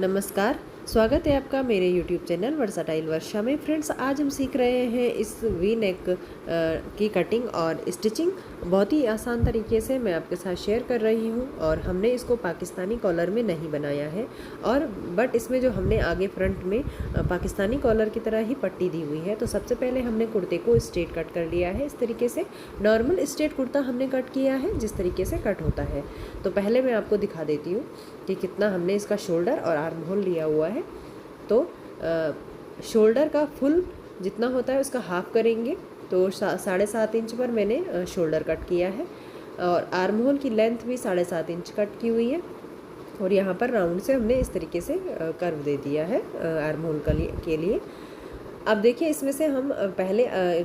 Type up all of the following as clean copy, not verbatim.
नमस्कार। स्वागत है आपका मेरे YouTube चैनल वर्साटाइल वर्षा में। फ्रेंड्स, आज हम सीख रहे हैं इस वी नेक की कटिंग और स्टिचिंग बहुत ही आसान तरीके से मैं आपके साथ शेयर कर रही हूं। और हमने इसको पाकिस्तानी कॉलर में नहीं बनाया है, और बट इसमें जो हमने आगे फ्रंट में पाकिस्तानी कॉलर की तरह ही पट्टी दी हुई है। तो सबसे पहले हमने कुर्ते को स्ट्रेट कट कर लिया है। इस तरीके से नॉर्मल स्ट्रेट कुर्ता हमने कट किया है, जिस तरीके से कट होता है। तो पहले मैं आपको दिखा देती हूँ कि कितना हमने इसका शोल्डर और आर्म होल लिया हुआ है। तो शोल्डर का फुल जितना होता है उसका हाफ करेंगे। तो 7.5 इंच पर मैंने शोल्डर कट किया है, और आर्म होल की लेंथ भी 7.5 इंच कट की हुई है। और यहाँ पर राउंड से हमने इस तरीके से कर्व दे दिया है आर्म होल के लिए। अब देखिए, इसमें से हम पहले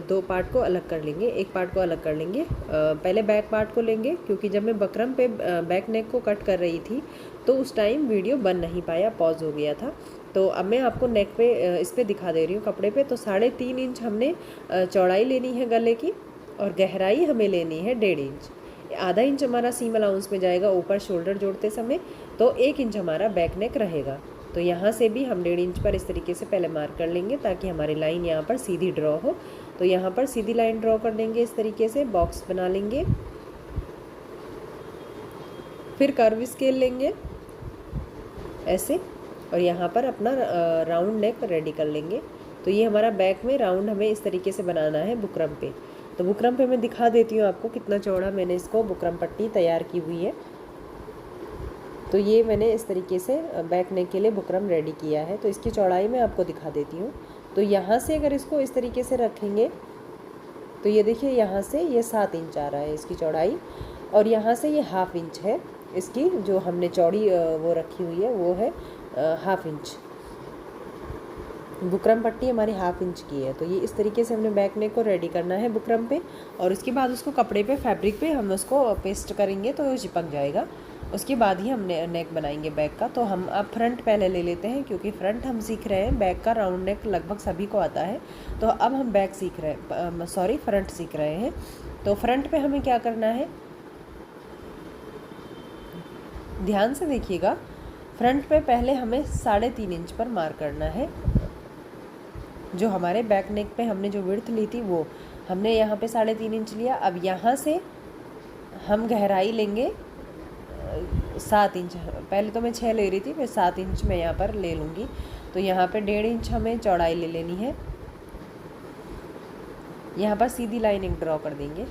दो पार्ट को अलग कर लेंगे। एक पार्ट को अलग कर लेंगे, पहले बैक पार्ट को लेंगे, क्योंकि जब मैं बकरम पे बैक नेक को कट कर रही थी तो उस टाइम वीडियो बन नहीं पाया, पॉज हो गया था। तो अब मैं आपको नेक पे इस पे दिखा दे रही हूँ कपड़े पे। तो 3.5 इंच हमने चौड़ाई लेनी है गले की, और गहराई हमें लेनी है 1.5 इंच। आधा इंच हमारा सीम अलाउंस में जाएगा ऊपर शोल्डर जोड़ते समय, तो 1 इंच हमारा बैक नेक रहेगा। तो यहाँ से भी हम 1.5 इंच पर इस तरीके से पहले मार्क कर लेंगे, ताकि हमारी लाइन यहाँ पर सीधी ड्रॉ हो। तो यहाँ पर सीधी लाइन ड्रॉ कर लेंगे, इस तरीके से बॉक्स बना लेंगे। फिर कर्व स्केल लेंगे ऐसे, और यहाँ पर अपना राउंड नेक रेडी कर लेंगे। तो ये हमारा बैक में राउंड हमें इस तरीके से बनाना है बुकरम पे। तो बुकरम पे मैं दिखा देती हूँ आपको कितना चौड़ा मैंने इसको बुकरम पट्टी तैयार की हुई है। तो ये मैंने इस तरीके से बैक नेक के लिए बुकरम रेडी किया है। तो इसकी चौड़ाई मैं आपको दिखा देती हूँ। तो यहाँ से अगर इसको इस तरीके से रखेंगे तो ये देखिए, यहाँ से ये 7 इंच आ रहा है इसकी चौड़ाई, और यहाँ से ये 1/2 इंच है इसकी, जो हमने चौड़ी वो रखी हुई है वो है 1/2 इंच। बुकरम पट्टी हमारी 1/2 इंच की है। तो ये इस तरीके से हमने बैक नेक को रेडी करना है बुकरम पे, और उसके बाद उसको कपड़े पे, फैब्रिक पे हम उसको पेस्ट करेंगे तो वो चिपक जाएगा। उसके बाद ही हम नेक बनाएंगे बैक का। तो हम अब फ्रंट पहले ले लेते हैं, क्योंकि फ्रंट हम सीख रहे हैं। बैक का राउंड नेक लगभग सभी को आता है। तो अब हम बैक सीख रहे हैं, फ्रंट सीख रहे हैं। तो फ्रंट पे हमें क्या करना है, ध्यान से देखिएगा। फ्रंट पे पहले हमें 3.5 इंच पर मार्क करना है। जो हमारे बैक नेक पे हमने जो विड्थ ली थी वो हमने यहाँ पे 3.5 इंच लिया। अब यहाँ से हम गहराई लेंगे 7 इंच। पहले तो मैं 6 ले रही थी, फिर 7 इंच मैं यहाँ पर ले लूँगी। तो यहाँ पे 1.5 इंच हमें चौड़ाई ले लेनी है। यहाँ पर सीधी लाइन एक ड्रॉ कर देंगे।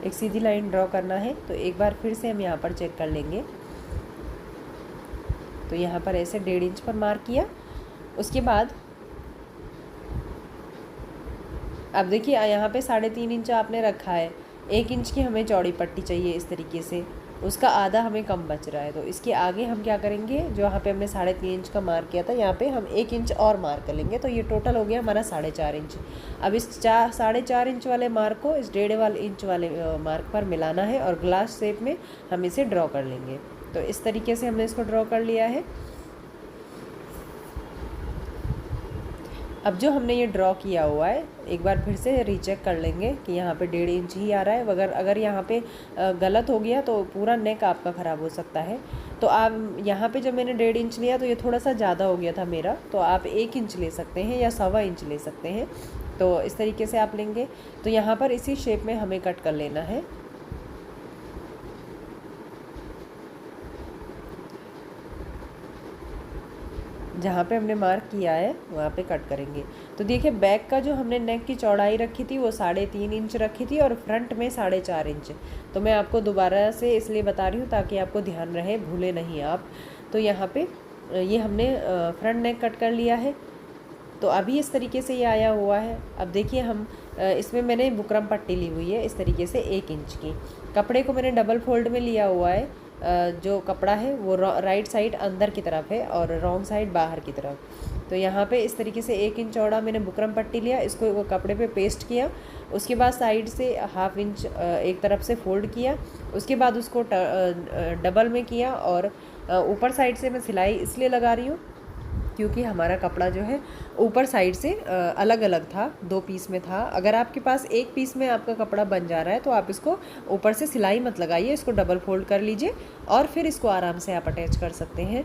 एक सीधी लाइन ड्रॉ करना है। तो एक बार फिर से हम यहाँ पर चेक कर लेंगे। तो यहाँ पर ऐसे 1.5 इंच पर मार्क किया। उसके बाद अब देखिए, यहाँ पे 3.5 इंच आपने रखा है। 1 इंच की हमें चौड़ी पट्टी चाहिए इस तरीके से, उसका आधा हमें कम बच रहा है। तो इसके आगे हम क्या करेंगे, जो यहाँ पे हमने 3.5 इंच का मार्क किया था, यहाँ पे हम 1 इंच और मार्क कर लेंगे। तो ये टोटल हो गया हमारा 4.5 इंच। अब इस 4.5 इंच वाले मार्क को इस 1.5 इंच वाले मार्क पर मिलाना है, और ग्लास शेप में हम इसे ड्रॉ कर लेंगे। तो इस तरीके से हमने इसको ड्रॉ कर लिया है। अब जो हमने ये ड्रॉ किया हुआ है, एक बार फिर से रीचेक कर लेंगे कि यहाँ पे 1.5 इंच ही आ रहा है। अगर यहाँ पे गलत हो गया तो पूरा नेक आपका ख़राब हो सकता है। तो आप यहाँ पे जब मैंने 1.5 इंच लिया तो ये थोड़ा सा ज़्यादा हो गया था मेरा, तो आप 1 इंच ले सकते हैं या 1.25 इंच ले सकते हैं। तो इस तरीके से आप लेंगे। तो यहाँ पर इसी शेप में हमें कट कर लेना है। जहाँ पे हमने मार्क किया है वहाँ पे कट करेंगे। तो देखिए, बैक का जो हमने नेक की चौड़ाई रखी थी वो 3.5 इंच रखी थी, और फ्रंट में 4.5 इंच। तो मैं आपको दोबारा से इसलिए बता रही हूँ ताकि आपको ध्यान रहे, भूले नहीं आप। तो यहाँ पे ये हमने फ्रंट नेक कट कर लिया है। तो अभी इस तरीके से ये आया हुआ है। अब देखिए, हम इसमें मैंने बुकरम पट्टी ली हुई है इस तरीके से 1 इंच की। कपड़े को मैंने डबल फोल्ड में लिया हुआ है। जो कपड़ा है वो राइट साइड अंदर की तरफ है और रॉन्ग साइड बाहर की तरफ। तो यहाँ पे इस तरीके से 1 इंच चौड़ा मैंने बुकरम पट्टी लिया, इसको वो कपड़े पे पेस्ट किया। उसके बाद साइड से 1/2 इंच एक तरफ से फोल्ड किया। उसके बाद उसको डबल में किया, और ऊपर साइड से मैं सिलाई इसलिए लगा रही हूँ क्योंकि हमारा कपड़ा जो है ऊपर साइड से अलग अलग था, 2 पीस में था। अगर आपके पास 1 पीस में आपका कपड़ा बन जा रहा है तो आप इसको ऊपर से सिलाई मत लगाइए, इसको डबल फोल्ड कर लीजिए और फिर इसको आराम से आप अटैच कर सकते हैं।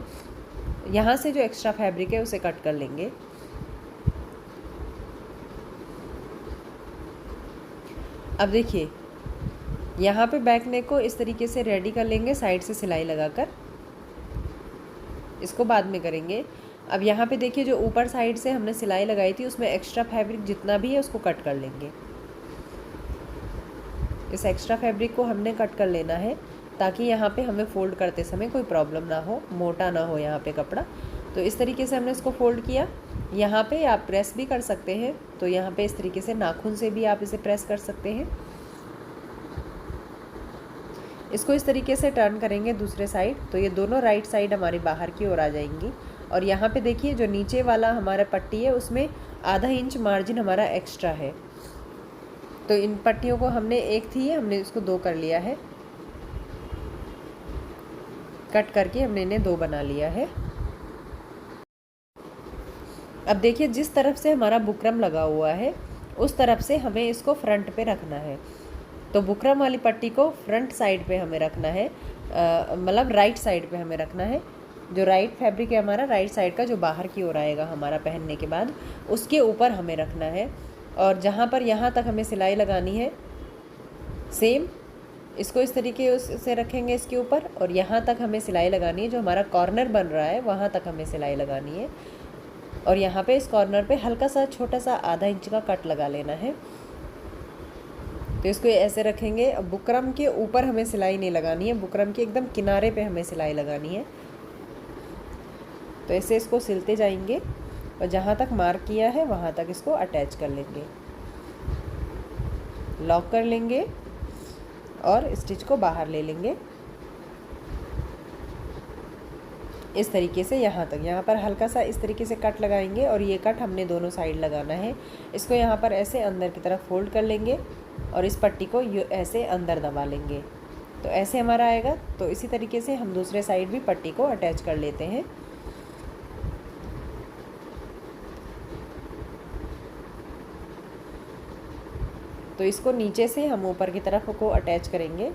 यहाँ से जो एक्स्ट्रा फैब्रिक है उसे कट कर लेंगे। अब देखिए यहाँ पे बैक नेक को इस तरीके से रेडी कर लेंगे, साइड से सिलाई लगाकर। इसको बाद में करेंगे। अब यहाँ पे देखिए जो ऊपर साइड से हमने सिलाई लगाई थी उसमें एक्स्ट्रा फैब्रिक जितना भी है उसको कट कर लेंगे। इस एक्स्ट्रा फैब्रिक को हमने कट कर लेना है ताकि यहाँ पे हमें फ़ोल्ड करते समय कोई प्रॉब्लम ना हो, मोटा ना हो यहाँ पे कपड़ा। तो इस तरीके से हमने इसको फ़ोल्ड किया। यहाँ पे आप प्रेस भी कर सकते हैं, तो यहाँ पे इस तरीके से नाखून से भी आप इसे प्रेस कर सकते हैं। इसको इस तरीके से टर्न करेंगे दूसरे साइड, तो ये दोनों राइट साइड हमारी बाहर की ओर आ जाएंगी। और यहाँ पे देखिए जो नीचे वाला हमारा पट्टी है उसमें आधा इंच मार्जिन हमारा एक्स्ट्रा है, तो इन पट्टियों को हमने एक थी हमने इसको 2 कर लिया है, कट करके हमने इन्हें 2 बना लिया है। अब देखिए जिस तरफ से हमारा बुकरम लगा हुआ है उस तरफ से हमें इसको फ्रंट पे रखना है। तो बुकरम वाली पट्टी को फ्रंट साइड पे हमें रखना है, मतलब राइट साइड पे हमें रखना है। जो राइट फैब्रिक है हमारा राइट साइड का जो बाहर की ओर आएगा हमारा पहनने के बाद, उसके ऊपर हमें रखना है। और जहाँ पर यहाँ तक हमें सिलाई लगानी है सेम इसको इस तरीके से रखेंगे इसके ऊपर, और यहाँ तक हमें सिलाई लगानी है। जो हमारा कॉर्नर बन रहा है वहाँ तक हमें सिलाई लगानी है। और यहाँ पे इस कॉर्नर पे हल्का सा छोटा सा आधा इंच का कट लगा लेना है। तो इसको ऐसे रखेंगे। अब बुकरम के ऊपर हमें सिलाई नहीं लगानी है, बुकरम के एकदम किनारे पे हमें सिलाई लगानी है। तो ऐसे इसको सिलते जाएंगे और जहाँ तक मार्क किया है वहाँ तक इसको अटैच कर लेंगे, लॉक कर लेंगे और स्टिच को बाहर ले लेंगे इस तरीके से। यहाँ तक, यहाँ पर हल्का सा इस तरीके से कट लगाएंगे और ये कट हमने दोनों साइड लगाना है। इसको यहाँ पर ऐसे अंदर की तरफ फोल्ड कर लेंगे और इस पट्टी को ऐसे अंदर दबा लेंगे, तो ऐसे हमारा आएगा। तो इसी तरीके से हम दूसरे साइड भी पट्टी को अटैच कर लेते हैं। तो इसको नीचे से हम ऊपर की तरफ को अटैच करेंगे।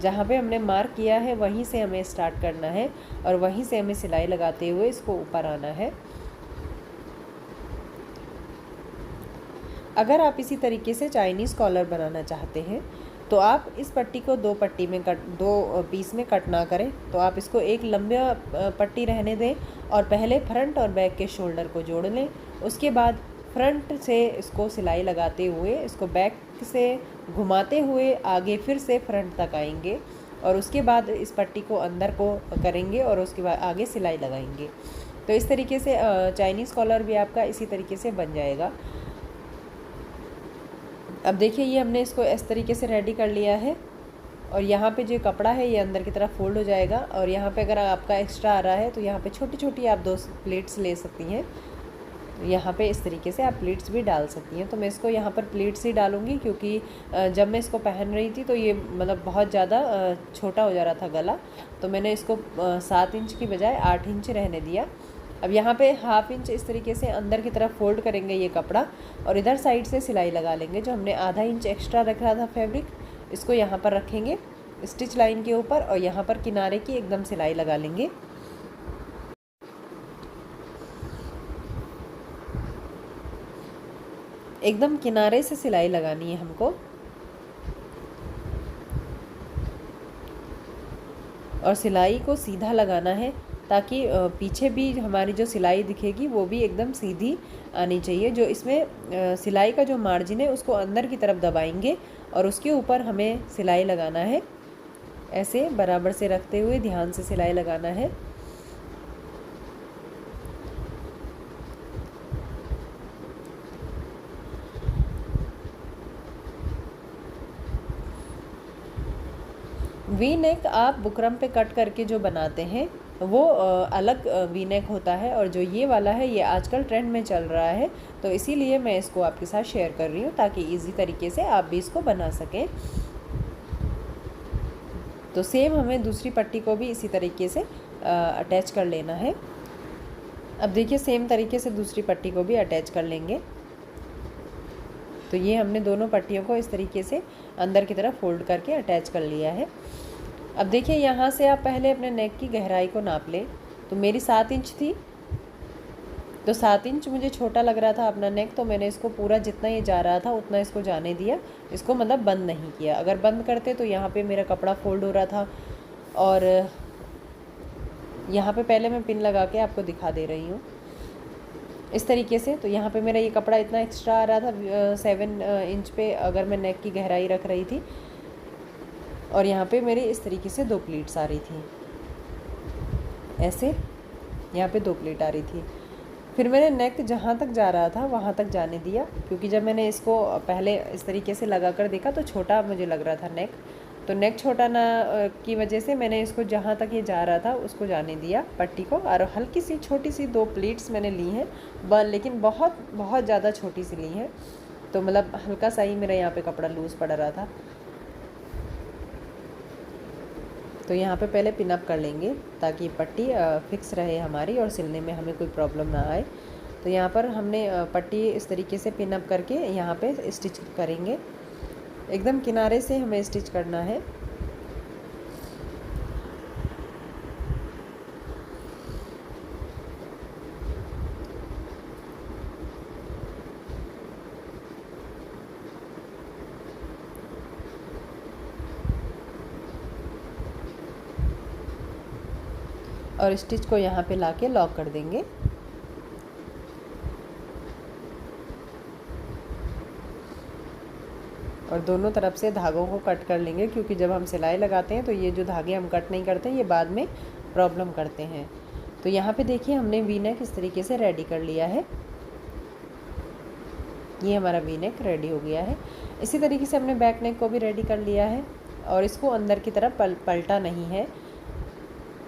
जहाँ पे हमने मार्क किया है वहीं से हमें स्टार्ट करना है और वहीं से हमें सिलाई लगाते हुए इसको ऊपर आना है। अगर आप इसी तरीके से चाइनीज़ कॉलर बनाना चाहते हैं तो आप इस पट्टी को 2 पीस में कट ना करें, तो आप इसको एक लंबा पट्टी रहने दें और पहले फ्रंट और बैक के शोल्डर को जोड़ लें। उसके बाद फ्रंट से इसको सिलाई लगाते हुए इसको बैक से घुमाते हुए आगे फिर से फ्रंट तक आएंगे और उसके बाद इस पट्टी को अंदर को करेंगे और उसके बाद आगे सिलाई लगाएंगे। तो इस तरीके से चाइनीज़ कॉलर भी आपका इसी तरीके से बन जाएगा। अब देखिए ये हमने इसको इस तरीके से रेडी कर लिया है और यहाँ पे जो कपड़ा है ये अंदर की तरफ फोल्ड हो जाएगा। और यहाँ पे अगर आपका एक्स्ट्रा आ रहा है तो यहाँ पे छोटी छोटी आप 2 प्लेट्स ले सकती हैं। यहाँ पे इस तरीके से आप प्लीट्स भी डाल सकती हैं। तो मैं इसको यहाँ पर प्लीट्स ही डालूँगी क्योंकि जब मैं इसको पहन रही थी तो ये मतलब बहुत ज़्यादा छोटा हो जा रहा था गला, तो मैंने इसको 7 इंच की बजाय 8 इंच रहने दिया। अब यहाँ पे ½ इंच इस तरीके से अंदर की तरफ फोल्ड करेंगे ये कपड़ा और इधर साइड से सिलाई लगा लेंगे। जो हमने आधा इंच एक्स्ट्रा रखा था फैब्रिक, इसको यहाँ पर रखेंगे स्टिच लाइन के ऊपर और यहाँ पर किनारे की एकदम सिलाई लगा लेंगे। एकदम किनारे से सिलाई लगानी है हमको और सिलाई को सीधा लगाना है ताकि पीछे भी हमारी जो सिलाई दिखेगी वो भी एकदम सीधी आनी चाहिए। जो इसमें सिलाई का जो मार्जिन है उसको अंदर की तरफ दबाएंगे और उसके ऊपर हमें सिलाई लगाना है। ऐसे बराबर से रखते हुए ध्यान से सिलाई लगाना है। वी नेक आप बुकरम पे कट करके जो बनाते हैं वो अलग वी नेक होता है और जो ये वाला है ये आजकल ट्रेंड में चल रहा है, तो इसीलिए मैं इसको आपके साथ शेयर कर रही हूँ ताकि इजी तरीके से आप भी इसको बना सकें। तो सेम हमें दूसरी पट्टी को भी इसी तरीके से अटैच कर लेना है। अब देखिए सेम तरीके से दूसरी पट्टी को भी अटैच कर लेंगे। तो ये हमने दोनों पट्टियों को इस तरीके से अंदर की तरफ फोल्ड करके अटैच कर लिया है। अब देखिए यहाँ से आप पहले अपने नेक की गहराई को नाप लें। तो मेरी 7 इंच थी, तो 7 इंच मुझे छोटा लग रहा था अपना नेक, तो मैंने इसको पूरा जितना ये जा रहा था उतना इसको जाने दिया। इसको मतलब बंद नहीं किया। अगर बंद करते तो यहाँ पे मेरा कपड़ा फोल्ड हो रहा था। और यहाँ पे पहले मैं पिन लगा के आपको दिखा दे रही हूँ इस तरीके से। तो यहाँ पे मेरा ये कपड़ा इतना एक्स्ट्रा आ रहा था 7 इंच पे अगर मैं नेक की गहराई रख रही थी। और यहाँ पे मेरी इस तरीके से 2 प्लीट्स आ रही थी, ऐसे यहाँ पे 2 प्लीट आ रही थी। फिर मैंने नेक जहाँ तक जा रहा था वहाँ तक जाने दिया, क्योंकि जब मैंने इसको पहले इस तरीके से लगा कर देखा तो छोटा मुझे लग रहा था नेक। तो नेक छोटा ना की वजह से मैंने इसको जहाँ तक ये जा रहा था उसको जाने दिया पट्टी को। और हल्की सी छोटी सी 2 प्लीट्स मैंने ली हैं, लेकिन बहुत बहुत ज़्यादा छोटी सी ली हैं। तो मतलब हल्का सा ही मेरा यहाँ पे कपड़ा लूज़ पड़ रहा था। तो यहाँ पे पहले पिन अप कर लेंगे ताकि पट्टी फिक्स रहे हमारी और सिलने में हमें कोई प्रॉब्लम ना आए। तो यहाँ पर हमने पट्टी इस तरीके से पिन अप करके यहाँ पे स्टिच करेंगे। एकदम किनारे से हमें स्टिच करना है। और स्टिच को यहाँ पे लाके लॉक कर देंगे। और दोनों तरफ से धागों को कट कर लेंगे, क्योंकि जब हम सिलाई लगाते हैं तो ये जो धागे हम कट नहीं करते ये बाद में प्रॉब्लम करते हैं। तो यहाँ पे देखिए हमने वी नेक इस तरीके से रेडी कर लिया है। ये हमारा वी नेक रेडी हो गया है। इसी तरीके से हमने बैक नेक को भी रेडी कर लिया है और इसको अंदर की तरफ पलटा नहीं है।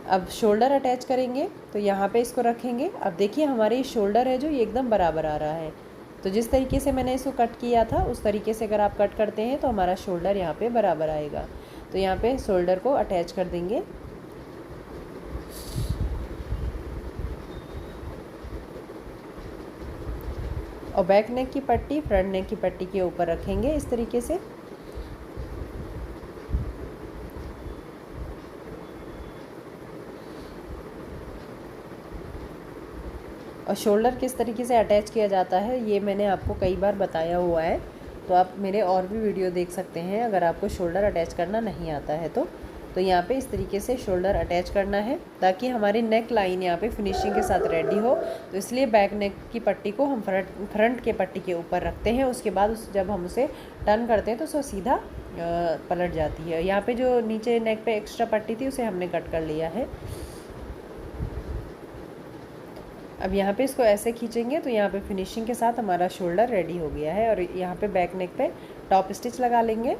अब शोल्डर अटैच करेंगे, तो यहाँ पे इसको रखेंगे। अब देखिए हमारी शोल्डर है जो ये एकदम बराबर आ रहा है। तो जिस तरीके से मैंने इसको कट किया था उस तरीके से अगर आप कट करते हैं तो हमारा शोल्डर यहाँ पे बराबर आएगा। तो यहाँ पे शोल्डर को अटैच कर देंगे। और बैक नेक की पट्टी फ्रंट नेक की पट्टी के ऊपर रखेंगे इस तरीके से। और शोल्डर किस तरीके से अटैच किया जाता है ये मैंने आपको कई बार बताया हुआ है, तो आप मेरे और भी वीडियो देख सकते हैं अगर आपको शोल्डर अटैच करना नहीं आता है तो यहाँ पे इस तरीके से शोल्डर अटैच करना है ताकि हमारी नेक लाइन यहाँ पे फिनिशिंग के साथ रेडी हो। तो इसलिए बैक नेक की पट्टी को हम फ्रंट के पट्टी के ऊपर रखते हैं। उसके बाद जब हम उसे टर्न करते हैं तो उसको सीधा पलट जाती है। यहाँ पे जो नीचे नेक पे एक्स्ट्रा पट्टी थी उसे हमने कट कर लिया है। अब यहाँ पे इसको ऐसे खींचेंगे तो यहाँ पे फिनिशिंग के साथ हमारा शोल्डर रेडी हो गया है। और यहाँ पे बैक नेक पे टॉप स्टिच लगा लेंगे।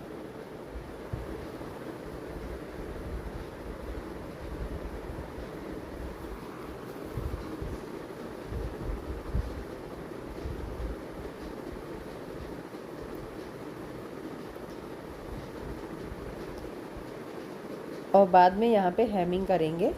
और बाद में यहाँ पे हेमिंग करेंगे।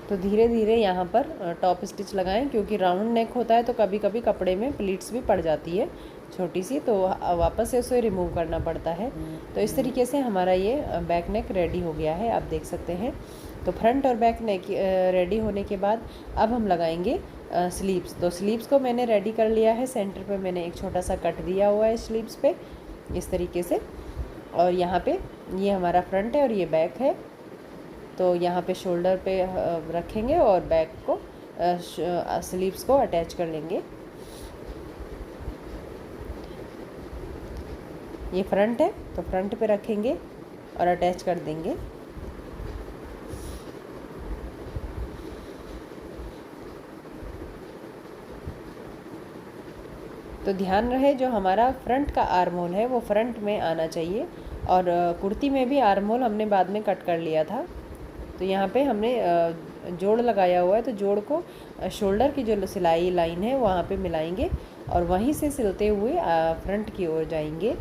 तो धीरे धीरे यहाँ पर टॉप स्टिच लगाएं, क्योंकि राउंड नेक होता है तो कभी कभी कपड़े में प्लीट्स भी पड़ जाती है छोटी सी, तो वापस से उसे रिमूव करना पड़ता है। तो इस तरीके से हमारा ये बैक नेक रेडी हो गया है, आप देख सकते हैं। तो फ्रंट और बैक नेक रेडी होने के बाद अब हम लगाएंगे स्लीव्स। तो स्लीव्स को मैंने रेडी कर लिया है। सेंटर पे मैंने एक छोटा सा कट दिया हुआ है स्लीव्स पे इस तरीके से। और यहाँ पे ये हमारा फ्रंट है और ये बैक है। तो यहाँ पे शोल्डर पे रखेंगे और बैक को स्लीव्स को अटैच कर लेंगे। ये फ्रंट है तो फ्रंट पे रखेंगे और अटैच कर देंगे। तो ध्यान रहे जो हमारा फ्रंट का आर्म होल है वो फ्रंट में आना चाहिए। और कुर्ती में भी आर्म होल हमने बाद में कट कर लिया था। तो यहाँ पे हमने जोड़ लगाया हुआ है, तो जोड़ को शोल्डर की जो सिलाई लाइन है वहाँ पे मिलाएंगे और वहीं से सिलते हुए फ्रंट की ओर जाएंगे।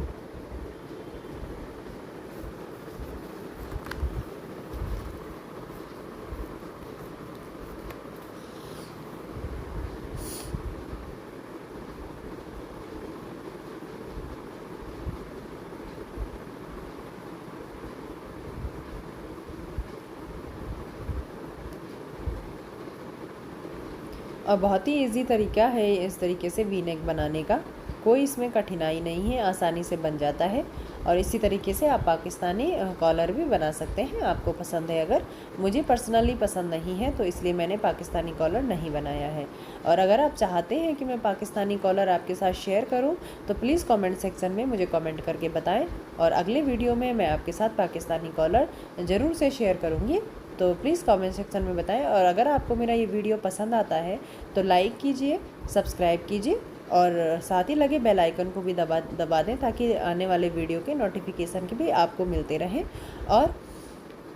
और बहुत ही इजी तरीका है इस तरीके से वी नेक बनाने का, कोई इसमें कठिनाई नहीं है, आसानी से बन जाता है। और इसी तरीके से आप पाकिस्तानी कॉलर भी बना सकते हैं, आपको पसंद है अगर। मुझे पर्सनली पसंद नहीं है तो इसलिए मैंने पाकिस्तानी कॉलर नहीं बनाया है। और अगर आप चाहते हैं कि मैं पाकिस्तानी कॉलर आपके साथ शेयर करूं तो प्लीज़ कमेंट सेक्शन में मुझे कमेंट करके बताएं, और अगले वीडियो में मैं आपके साथ पाकिस्तानी कॉलर ज़रूर से शेयर करूँगी। तो प्लीज़ कमेंट सेक्शन में बताएं। और अगर आपको मेरा ये वीडियो पसंद आता है तो लाइक कीजिए, सब्सक्राइब कीजिए और साथ ही लगे बेल आइकन को भी दबा दें, ताकि आने वाले वीडियो के नोटिफिकेशन के भी आपको मिलते रहें। और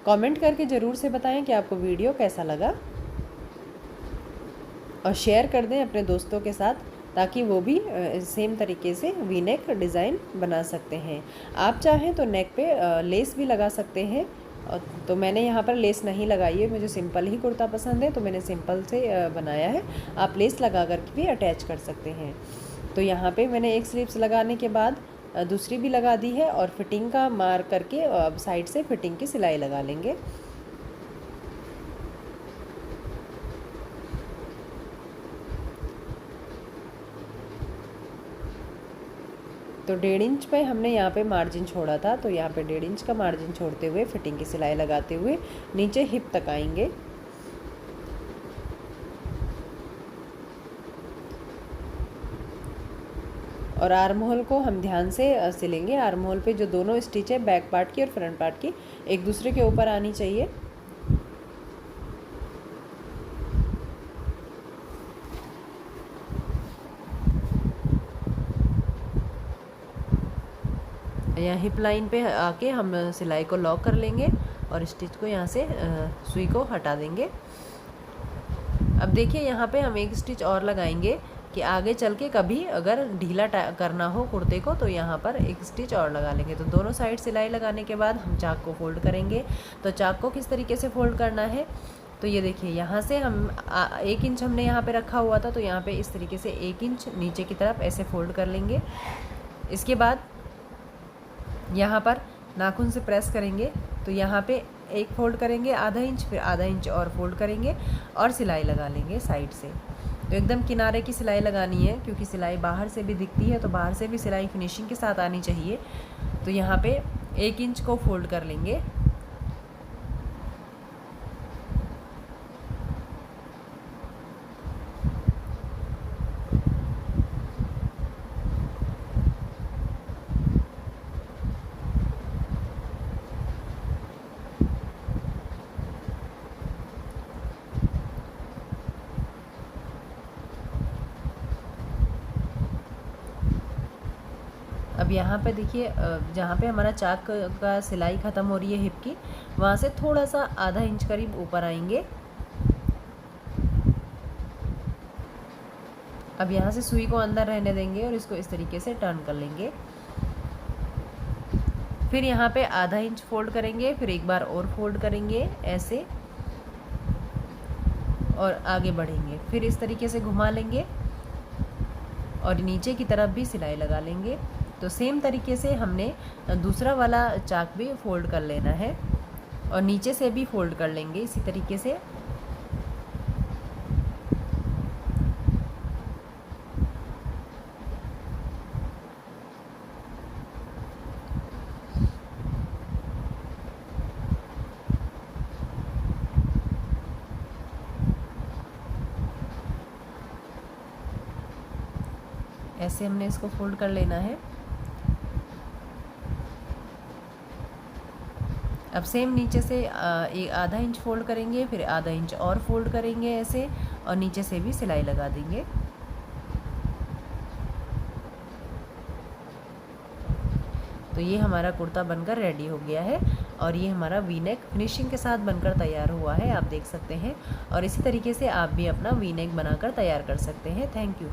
कमेंट करके ज़रूर से बताएं कि आपको वीडियो कैसा लगा, और शेयर कर दें अपने दोस्तों के साथ, ताकि वो भी सेम तरीके से वी नेक डिज़ाइन बना सकते हैं। आप चाहें तो नेक पे लेस भी लगा सकते हैं, तो मैंने यहाँ पर लेस नहीं लगाई है, मुझे सिंपल ही कुर्ता पसंद है तो मैंने सिंपल से बनाया है। आप लेस लगा कर भी अटैच कर सकते हैं। तो यहाँ पे मैंने एक स्लीव्स लगाने के बाद दूसरी भी लगा दी है, और फिटिंग का मार्क करके अब साइड से फिटिंग की सिलाई लगा लेंगे। तो 1.5 इंच पे हमने यहाँ पे मार्जिन छोड़ा था, तो यहाँ पे 1.5 इंच का मार्जिन छोड़ते हुए फिटिंग की सिलाई लगाते हुए नीचे हिप तक आएंगे। और आर्म होल को हम ध्यान से सिलेंगे। आर्म होल पे जो दोनों स्टिच है, बैक पार्ट की और फ्रंट पार्ट की, एक दूसरे के ऊपर आनी चाहिए। यहाँ हिप लाइन पे आके हम सिलाई को लॉक कर लेंगे और स्टिच को यहाँ से सुई को हटा देंगे। अब देखिए यहाँ पे हम एक स्टिच और लगाएंगे कि आगे चल के कभी अगर ढीला करना हो कुर्ते को तो यहाँ पर एक स्टिच और लगा लेंगे। तो दोनों साइड सिलाई लगाने के बाद हम चाक को फोल्ड करेंगे। तो चाक को किस तरीके से फोल्ड करना है, तो ये देखिए यहाँ से हम 1 इंच हमने यहाँ पे रखा हुआ था, तो यहाँ पे इस तरीके से 1 इंच नीचे की तरफ ऐसे फोल्ड कर लेंगे। इसके बाद यहाँ पर नाखून से प्रेस करेंगे, तो यहाँ पे एक फोल्ड करेंगे आधा इंच, फिर आधा इंच और फोल्ड करेंगे और सिलाई लगा लेंगे साइड से। तो एकदम किनारे की सिलाई लगानी है, क्योंकि सिलाई बाहर से भी दिखती है, तो बाहर से भी सिलाई फिनिशिंग के साथ आनी चाहिए। तो यहाँ पे 1 इंच को फोल्ड कर लेंगे। अब यहाँ पे देखिए जहाँ पे हमारा चाक का सिलाई ख़त्म हो रही है हिप की, वहाँ से थोड़ा सा आधा इंच करीब ऊपर आएंगे। अब यहाँ से सुई को अंदर रहने देंगे और इसको इस तरीके से टर्न कर लेंगे। फिर यहाँ पे आधा इंच फोल्ड करेंगे, फिर एक बार और फोल्ड करेंगे ऐसे और आगे बढ़ेंगे। फिर इस तरीके से घुमा लेंगे और नीचे की तरफ भी सिलाई लगा लेंगे। तो सेम तरीके से हमने दूसरा वाला चाक भी फोल्ड कर लेना है और नीचे से भी फोल्ड कर लेंगे इसी तरीके से। ऐसे हमने इसको फोल्ड कर लेना है। अब सेम नीचे से एक आधा इंच फोल्ड करेंगे, फिर आधा इंच और फोल्ड करेंगे ऐसे, और नीचे से भी सिलाई लगा देंगे। तो ये हमारा कुर्ता बनकर रेडी हो गया है। और ये हमारा वी नेक फिनिशिंग के साथ बनकर तैयार हुआ है, आप देख सकते हैं। और इसी तरीके से आप भी अपना वी नेक बनाकर तैयार कर सकते हैं। Thank you.